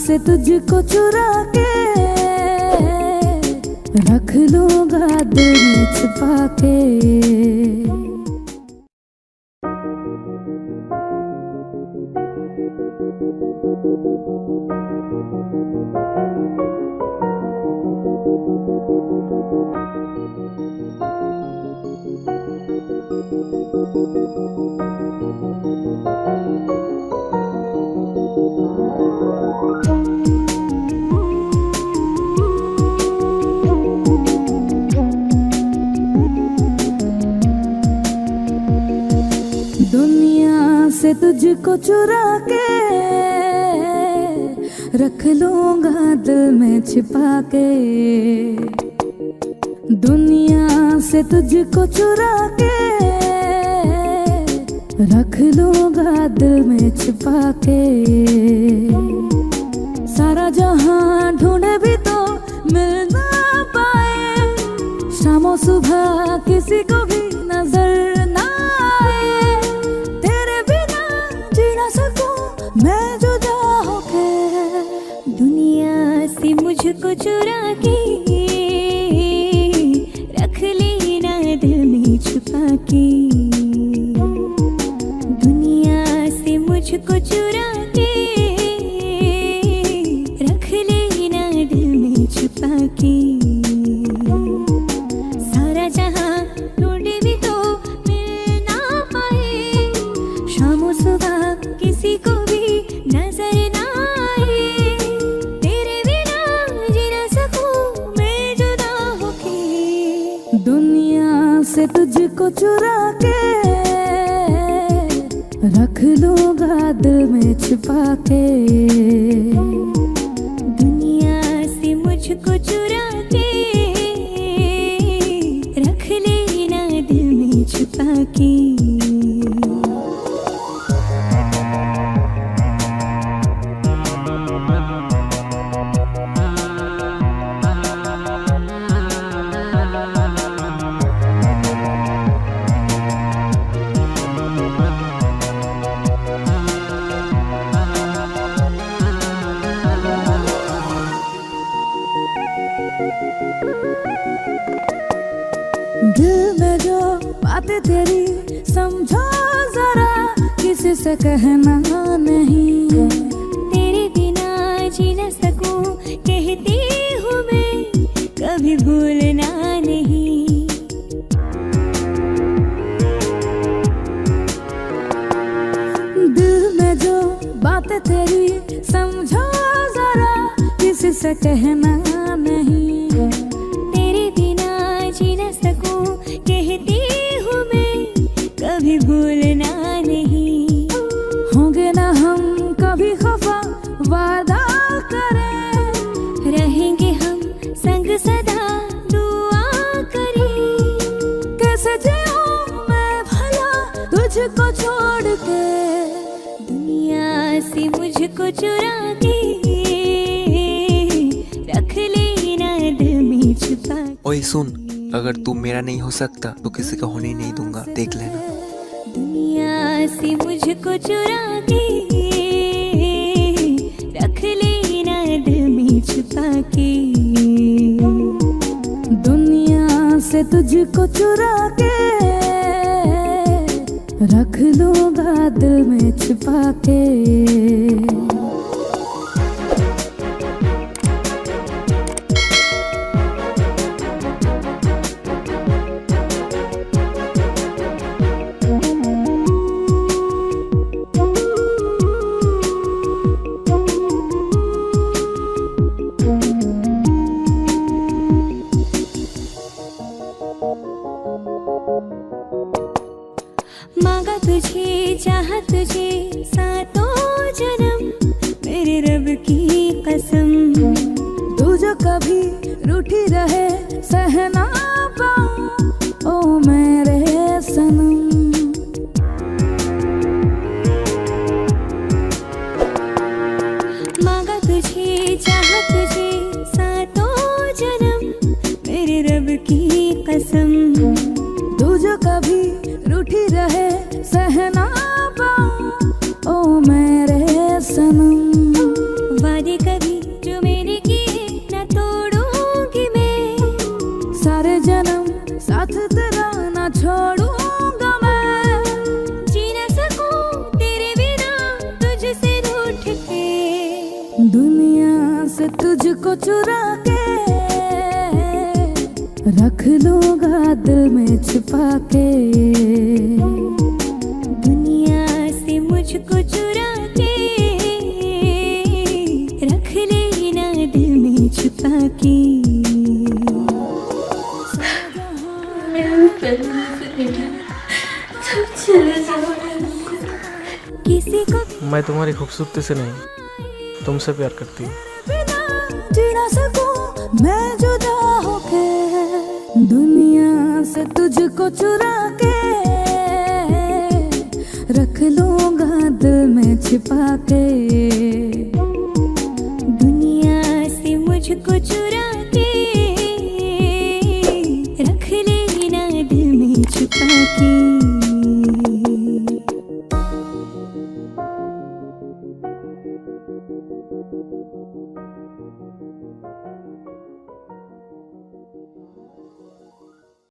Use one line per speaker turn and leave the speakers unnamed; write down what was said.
से तुझको चुरा के रख लूंगा दिल में छुपा के। दुनिया से तुझको चुरा के रख लूंगा दिल में छिपा के। दुनिया से तुझको चुरा के रख लूंगा दिल में छिपा के। सारा जहां ढूंढे भी तो मिल ना पाए, शामों सुबह किसी को भी नजर ना आए। तेरे बिना जी ना सकूं मैं जुदा होके।
दुनिया से मुझको चुरा के रख लेना दिल में छुपा के। दुनिया से मुझको चुरा के रख लेना दिल में छुपा के। सारा जहां ढूंढे भी तो मिल ना पाए, शाम सुबह किसी को भी नजर ना आए। तेरे बिना जी ना सकूं मैं जुदा होके।
दुनिया से तुझको चुरा के रख लूंगा दिल में छिपा के।
दुनिया से मुझको चुरा के रख लेना दिल में छुपा के।
दिल में जो बातें तेरी समझो जरा, किसी से कहना नहीं।
तेरे बिना जी न सकूं कहती हूँ मैं, कभी भूलना नहीं।
दिल में जो बातें तेरी समझो जरा, किसी से कहना नहीं।
तेरे बिना जी न सकूं कहती हूँ मैं, कभी भूलना नहीं।
होंगे ना हम कभी खफा वादा करें,
रहेंगे हम संग सदा दुआ करें।
कैसे जीऊं मैं भला तुझको छोड़ के।
दुनिया से मुझको चुरा के रख लेना दिल में छुपा।
ओए सुन, अगर तू मेरा नहीं हो सकता तो किसी का होने ही नहीं दूंगा, देख लेना।
दुनिया से मुझको चुरा के रख लेना दिल में छुपा के।
दुनिया से तुझको चुरा के रख लूंगा दिल में छिपा के।
मांगा तुझे चाहा तुझे सातों जन्म, मेरे रब की कसम।
तू जो कभी रूठी रहे सहना पाऊं, ओ मेरे सनम।
मांगा तुझे चाहा तुझे सातों जन्म, मेरे रब की कसम।
तू जो कभी रूठी रहे सहना पाऊं, सारे जन्म साथ तेरा ना छोड़ूंगा मैं।
जी न सकूं तेरे बिना तुझसे रूठ के,
दुनिया से तुझको चुरा के रख लूंगा दिल में छिपा के।
दुनिया से मुझको चुरा के रख लेना दिल में छुपा के। किसी को
मैं तुम्हारी खूबसूरती से नहीं तुमसे प्यार करती हूँ।
बिना जी ना सकूं मैं जुदा होके, दुनिया से तुझको चुरा के रख लूंगा दिल में छिपा के।
दुनिया से मुझको चुरा के रख लेना दिल में छुपा के।